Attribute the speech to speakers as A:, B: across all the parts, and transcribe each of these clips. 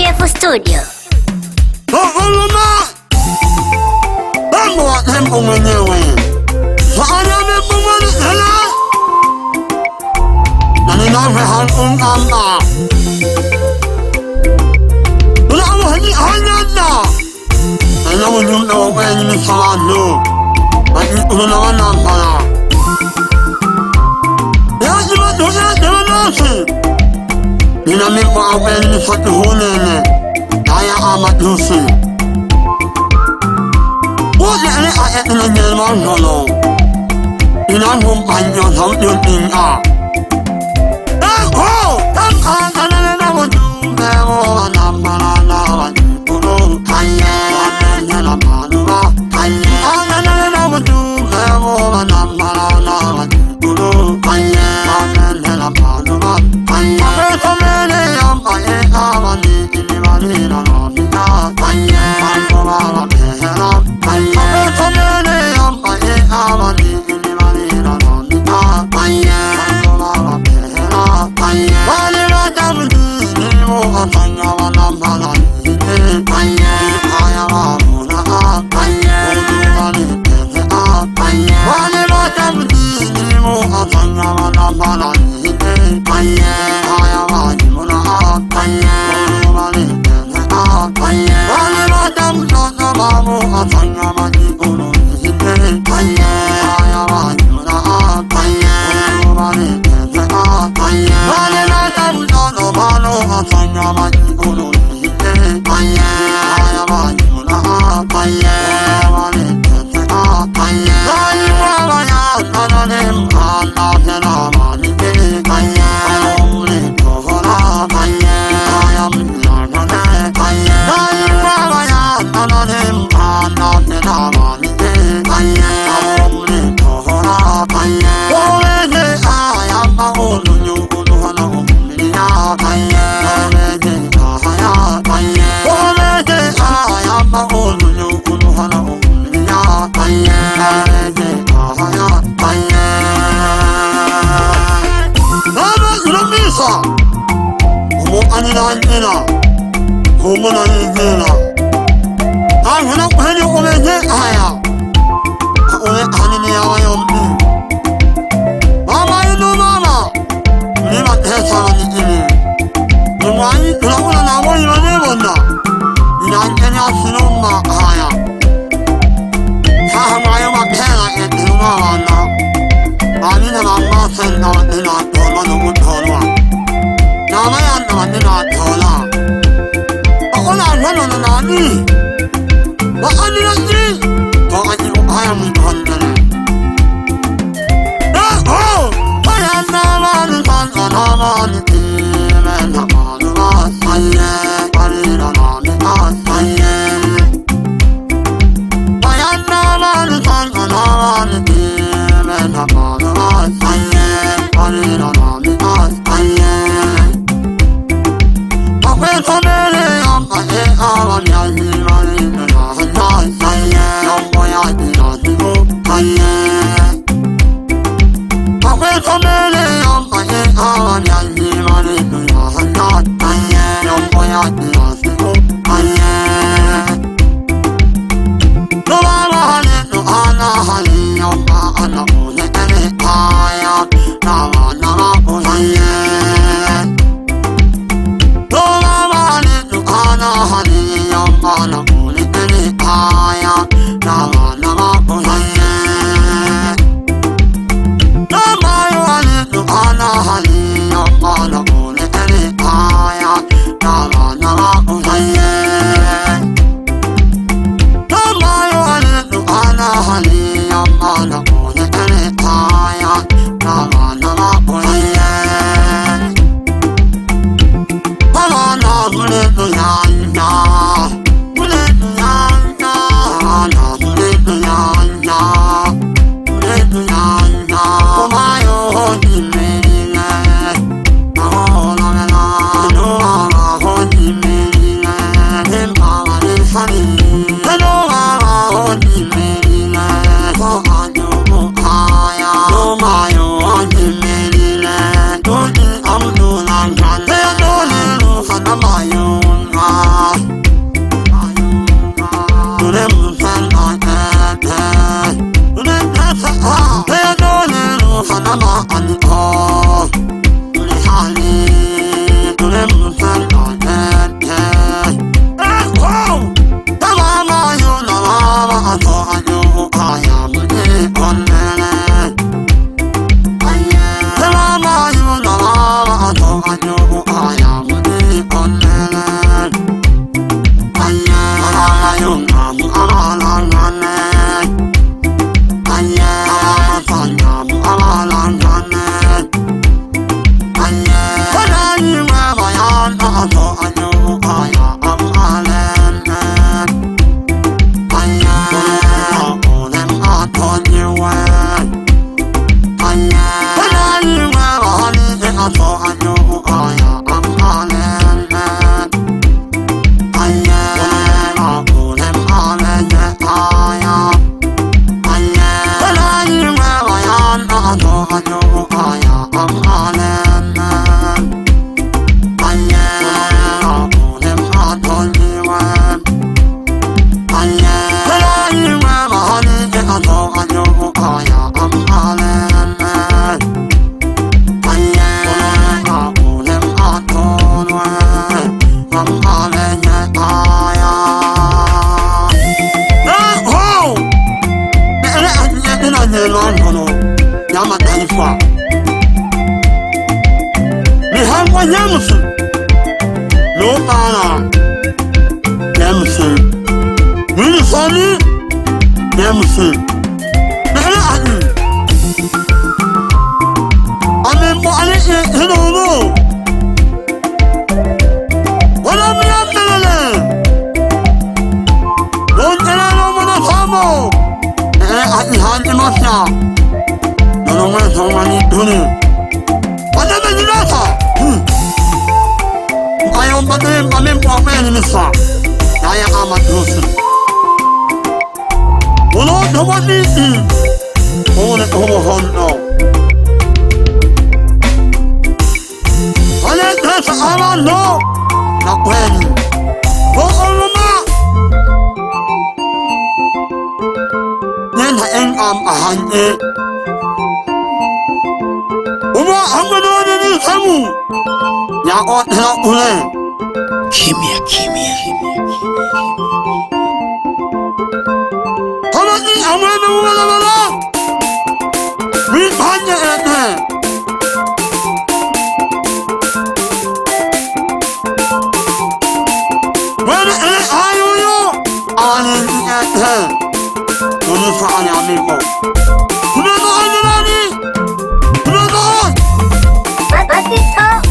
A: Refu Studio.
B: Mambo wa tembo mwenyewe Saana membo mwani hela Na ninafe halungamba Ulamu hadi hanyanda Nina wujumna wakwenye misalano Waki uluna wanampala Yajima dunia dewa nasi Nina membo wakwenye misatu hunene Daya amadusi Woje ele a etna nyelman solo Inan hum panyo thau yun in a Ho! Tam ka kanana na wadu Mewo namana na wadu Uro kanye Wame na manuwa Kanye Kanana na wadu Mewo namana na wadu Uro kanye Wame na manuwa Kanye Wame tomene yamba e awani Inimani na namina Kanye Wame wame hera Kanye tomene yamba e awani Inimani na namina Kanye Wame wame hera Kanye Wale wadamudu Nimo atanya wanambala Kanye Kaya wamuna Kanye Inimani pete Kanye Wale wadamudu Nimo atanya wanambala Kanye Kaya wamuna Kanye Inimani pete Kanye Wale wadamudu Namo atanya wanibulu Kanye Kaya wamuna Kanye Inimani pete Kanye Wale wadamudu Namo atanya wanibulu Kanye Kaya wamuna Kanye Inimani pete Kanye Kaya wamaya Nananem Anapena mani Kanye Ayomni tohora Kanye Kaya mnagane Kanye Kaya wamaya Nananem Anapena mani Kanye Ayomni tohora Kanye Oweze ayama olu hana umliya Kanye Oweze ahaya Kanye Oweze ayama olu hana umliya Kanye Oweze ahaya Kanye Nama ilamisa Humo anina anina Humo na nizina Hana kuheni umeze ahaya Ule hanini ya wayombi Mama inu mama Lima tesa wani ini Numai kulauna na mo ima nebonda Inankenya sinuma haya Sahamayo mapela etima wana Amina mama senda wanina tola numu tolwa Nama yanda wanina tola Akona wano na nani Wa anina ji Wa anina haya mwitondana Oh! Bayana mani sanga na mani time na mani masaye Parira nami masaye Bayana mani sanga na mani time na mani masaye Parira nami masaye Akwe tomele yamba e awani ayi mani na masaye Mana Nemsi Mini Sani Nemsi Nene Adi Amin bu Ali Hinoğlu Bana mı yaptırılır? Lonteler olmadan sağmı Nene Adi Hadi Masya Nononga Somani Duni Bana mı dinasa? Ayon badım amin bu amel nisa Yaya amat rusun Ulo domani Ole homo hondo Ale tesa aman no Nakweni Bokoluma Nena en am ahanye Uma hamgadone ni samu Ya otna ule Kimya Hamadi amana wala Bir hanya etne Böyle ayuyu Anin etne Bunu sağlı amigo Buna da aynı Buna da
A: Batista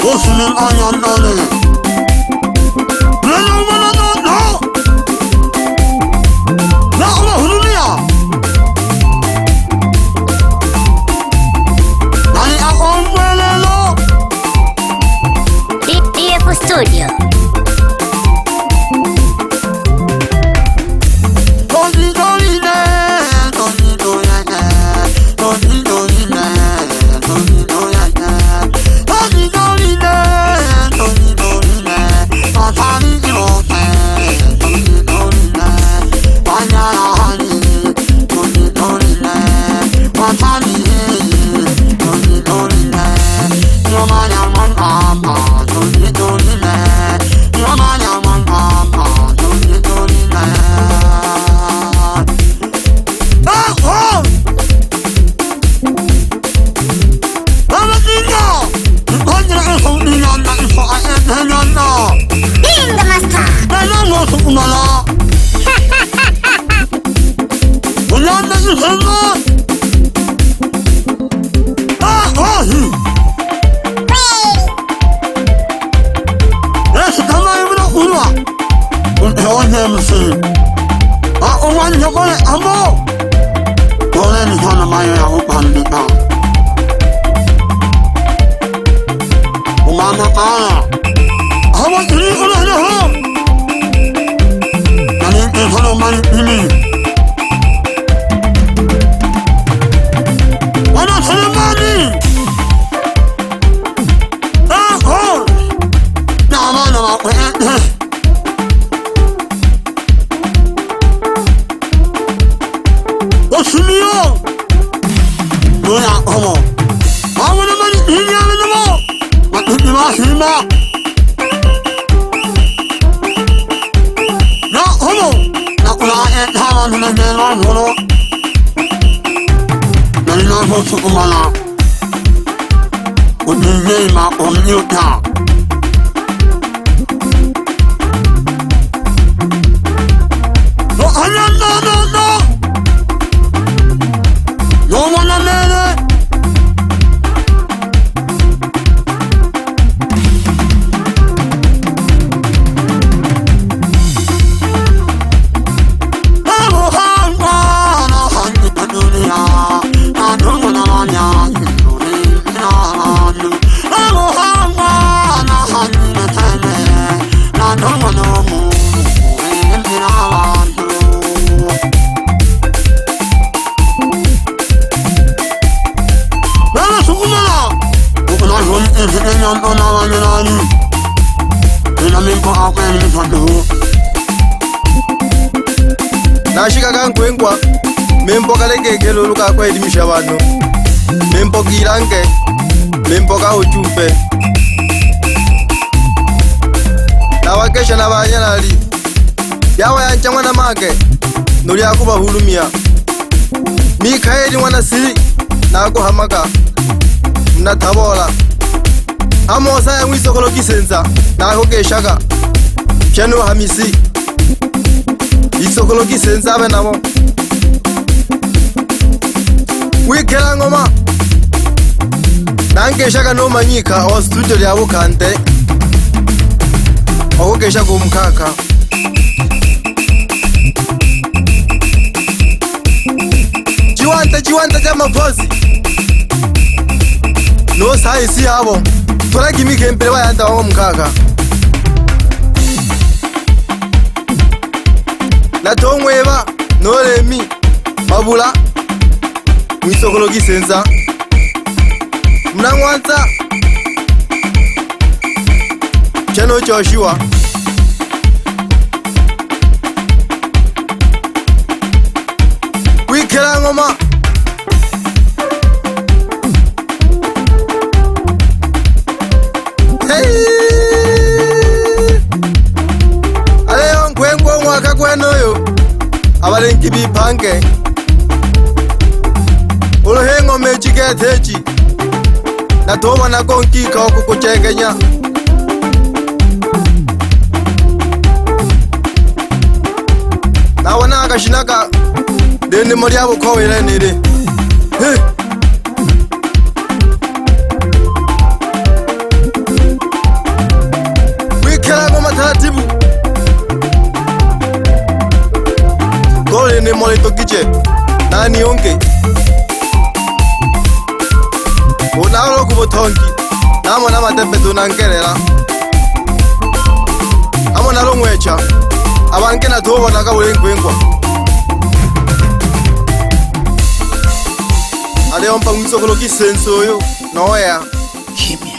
B: Osman ayağından Ne olmalı ne? Ne Allah'ını ya? Nani akon böyle lo?
A: DF Studio
B: Doni doni ne? Doni doni ne? Doni doni ne? Doni doni ne? Doni doni ne? Doni doni ne? Atani imote. Doni doni ne? Banyarani. Doni doni ne? Atani. Doni doni ne? Yomanya mangama. Doni doni ne? Yomanya mangama. Doni doni ne? Oh!
A: Bingo Master
C: Nashika kankwenkwa mempoka lekeke lolu kakwa elimisha bano mempoka ilanke mempoka uchupe na wakesha na banyanali make noli akubahulumia Mikaeli Mwanasili nakuhamaka mnatabola Amosa ya mwisokolo kisenza nakukeshaka Pyano Hamisi isokolo kisenza abe nabo Wikela ngoma Nankeshaka no manyika o studio lya Bukante okukesha kumkaka Chiwanta cha mapozi no saisi yabo tulagimike mbere bayanda wa mkaka Natongweba no Remi Mabula mwisokolo kisenza Mnangwanza Chano Joshua Wikela ngoma Hey Aleyo nkwengo mwaka kwenoyo Abalengi bipange Uluhengo mechiketechi Natoma na konkika okukuchengenya Nawana akashinaka Dende moliabo kowele nere Wikela ngoma taratibu Kole ne molito kiche Nani onke Unalo kubotongi Namo nama tepe tunangerela Amo nalo mwecha Abange na tuwa naka ulengwengwa Ale ompa mwisokolo kisenso yo Noya
D: Kimi